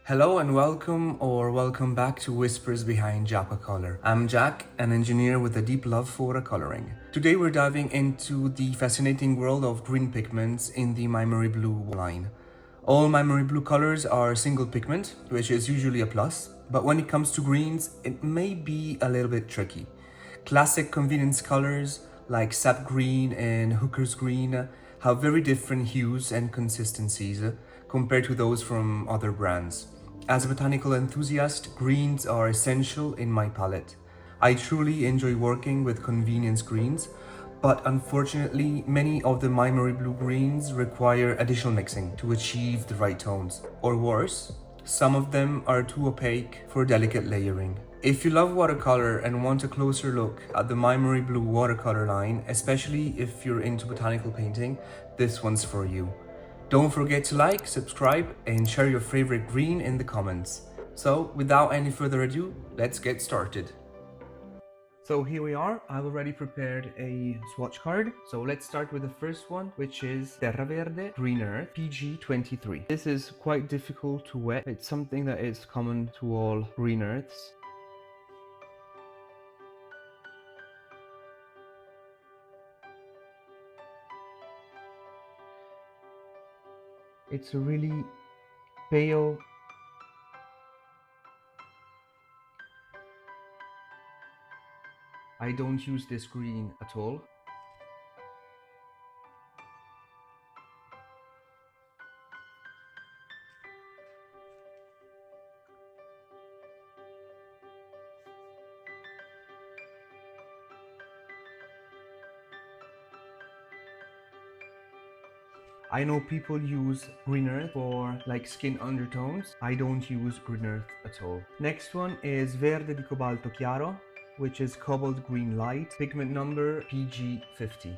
Hello and welcome back to Whispers Behind Jaquacolor. I'm Jack, an engineer with a deep love for watercoloring. Today we're diving into the fascinating world of green pigments in the MaimeriBlu line. All MaimeriBlu colors are single pigment, which is usually a plus, but when it comes to greens, it may be a little bit tricky. Classic convenience colors like sap green and hooker's green have very different hues and consistencies compared to those from other brands. As a botanical enthusiast, greens are essential in my palette. I truly enjoy working with convenience greens, but unfortunately, many of the MaimeriBlu greens require additional mixing to achieve the right tones. Or worse, some of them are too opaque for delicate layering. If you love watercolor and want a closer look at the MaimeriBlu watercolor line, especially if you're into botanical painting, this one's for you. Don't forget to like, subscribe, and share your favorite green in the comments. So, without any further ado, let's get started. So here we are, I've already prepared a swatch card. So let's start with the first one, which is Terra Verde Green Earth PG23. This is quite difficult to wet. It's something that is common to all green earths. It's a really pale, I don't use this green at all. I know people use green earth for like skin undertones. I don't use green earth at all. Next one is Verde di Cobalto Chiaro, which is cobalt green light, pigment number PG50.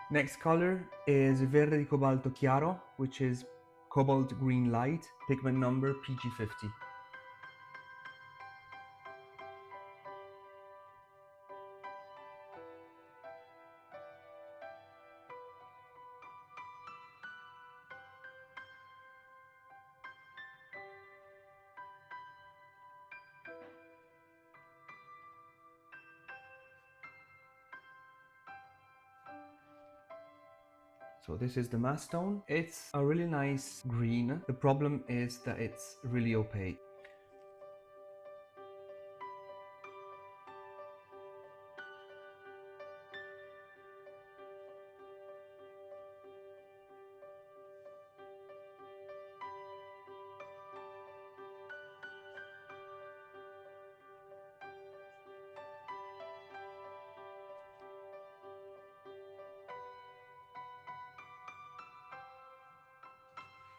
Next color is Verde di Cobalto Chiaro, which is cobalt green light, pigment number PG50. So this is the mass tone. It's a really nice green. The problem is that it's really opaque.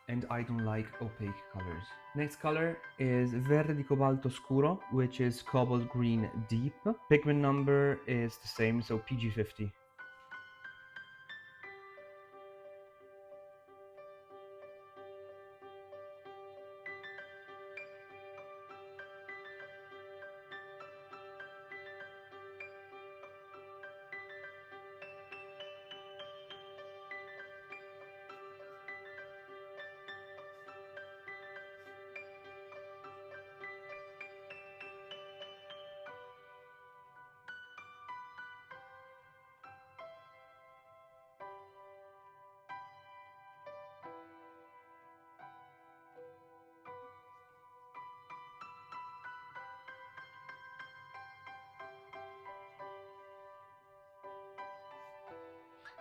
And I don't like opaque colors. Next color is Verde di Cobalto Scuro, which is cobalt green deep. Pigment number is the same, so PG50.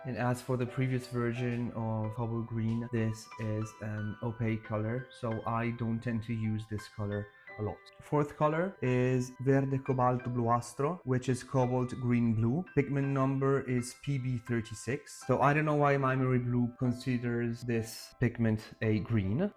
And as for the previous version of cobalt green, this is an opaque color, so I don't tend to use this color a lot. Fourth color is Verde Cobalto Bluastro, which is cobalt green blue. Pigment number is PB36. So I don't know why MaimeriBlu considers this pigment a green.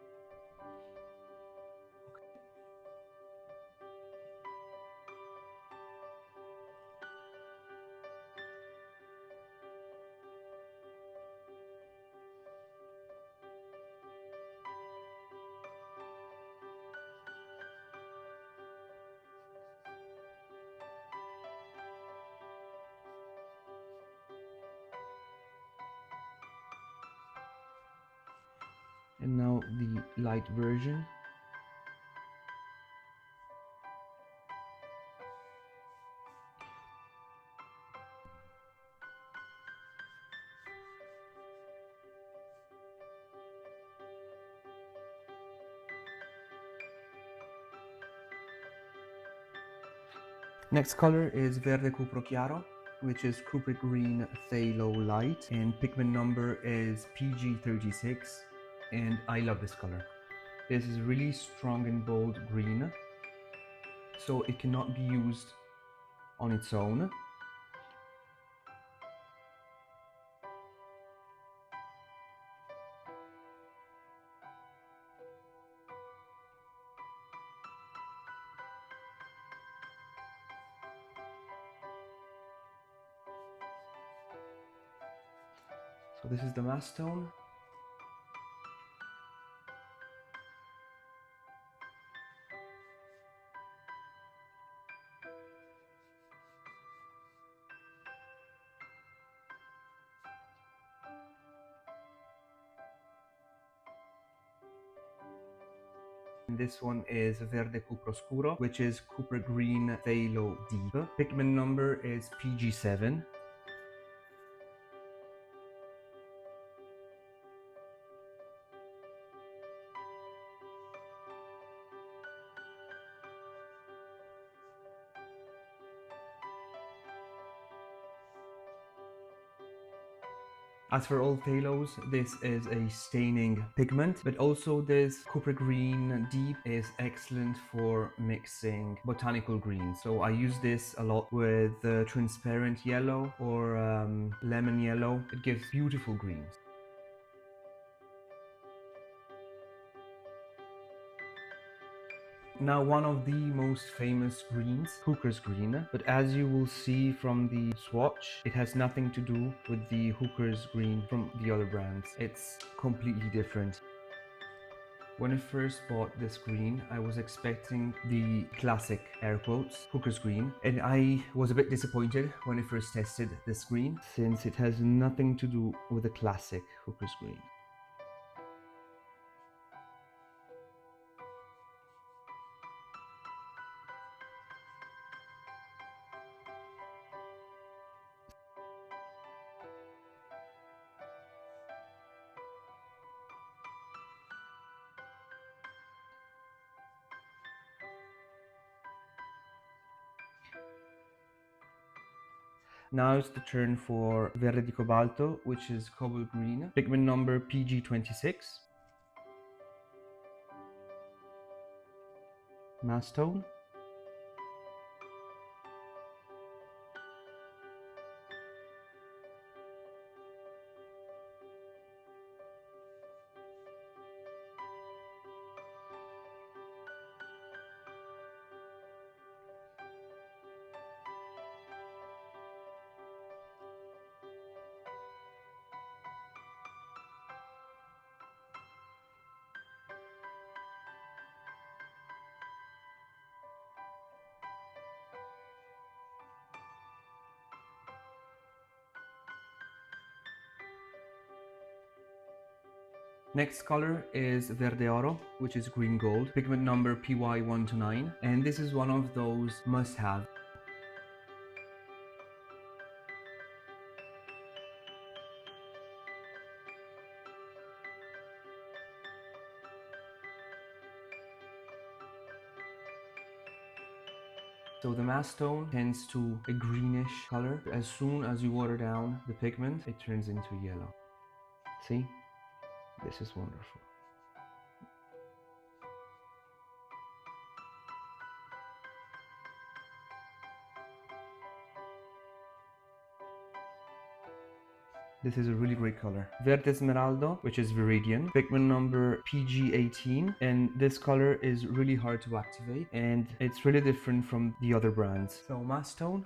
And now the light version. Next color is Verde Cupro Chiaro, which is Cupro Green Phthalo Light, and pigment number is PG36, and I love this color. This is really strong and bold green, so it cannot be used on its own. So this is the mass tone. And this one is Verde Cupro Scuro, which is Cupro Green Phthalo Deep. Pigment number is PG7. As for all phthalos, this is a staining pigment, but also this Cupro Green Deep is excellent for mixing botanical greens. So I use this a lot with transparent yellow or lemon yellow. It gives beautiful greens. Now, one of the most famous greens, Hooker's Green, but as you will see from the swatch, it has nothing to do with the Hooker's Green from the other brands. It's completely different. When I first bought this green, I was expecting the classic, air quotes, Hooker's Green, and I was a bit disappointed when I first tested this green, since it has nothing to do with the classic Hooker's Green. Now it's the turn for Verde di Cobalto, which is cobalt green, pigment number PG26, mass tone. Next color is Verde Oro, which is green gold, pigment number PY129, and this is one of those must-have. So the mass tone tends to a greenish color. As soon as you water down the pigment, it turns into yellow. See? This is wonderful. This is a really great color. Verde Esmeralda, which is Viridian, pigment number PG18, and this color is really hard to activate, and it's really different from the other brands. So mass tone.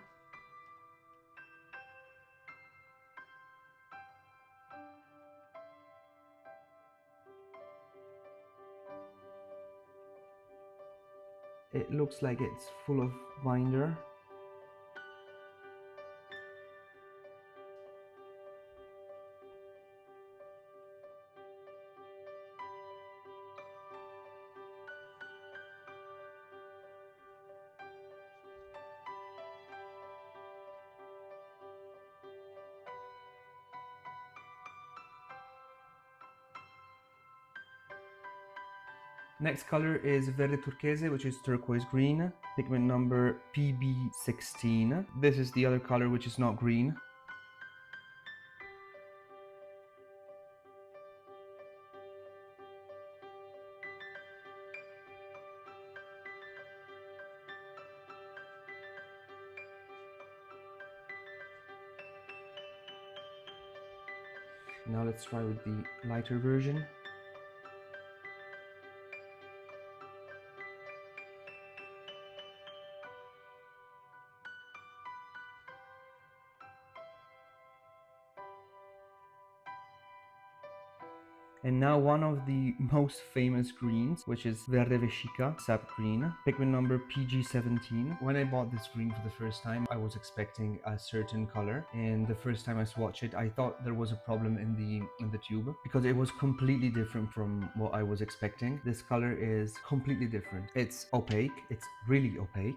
It looks like it's full of binder. Next color is Verde Turquese, which is turquoise green, pigment number PB16. This is the other color which is not green. Now let's try with the lighter version. And now one of the most famous greens, which is Verde Vescica, sap green, pigment number PG17. When I bought this green for the first time, I was expecting a certain color, and the first time I swatched it, I thought there was a problem in the tube because it was completely different from what I was expecting. This color is completely different. It's opaque, it's really opaque.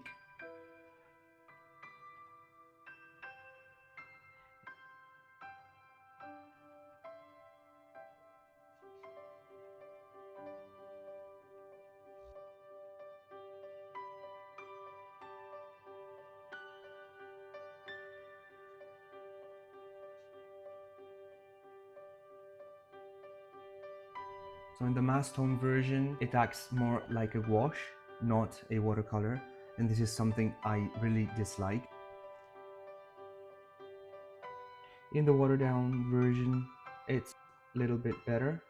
So in the mass tone version, it acts more like a wash, not a watercolor, and this is something I really dislike. In the watered down version, it's a little bit better,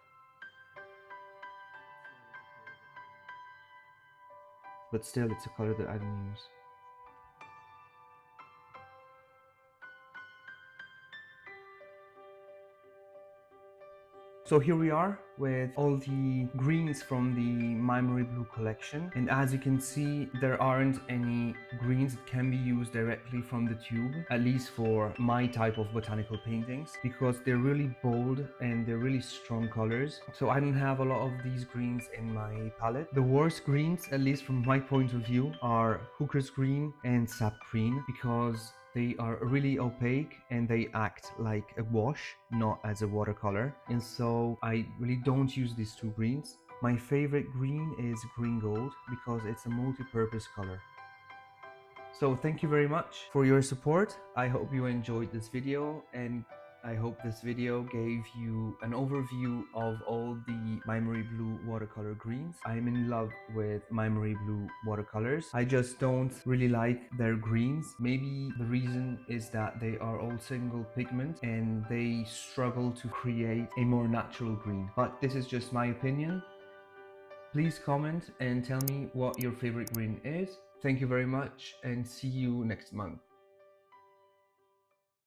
but still it's a color that I don't use. So here we are with all the greens from the MaimeriBlu collection, and as you can see, there aren't any greens that can be used directly from the tube, at least for my type of botanical paintings, because they're really bold and they're really strong colors. So I don't have a lot of these greens in my palette. The worst greens, at least from my point of view, are Hooker's Green and Sap Green, because they are really opaque and they act like a wash, not as a watercolor. And so I really don't use these two greens. My favorite green is green gold because it's a multi-purpose color. So thank you very much for your support. I hope you enjoyed this video, and I hope this video gave you an overview of all the MaimeriBlu watercolor greens. I'm in love with MaimeriBlu watercolors. I just don't really like their greens. Maybe the reason is that they are all single pigment and they struggle to create a more natural green. But this is just my opinion. Please comment and tell me what your favorite green is. Thank you very much and see you next month.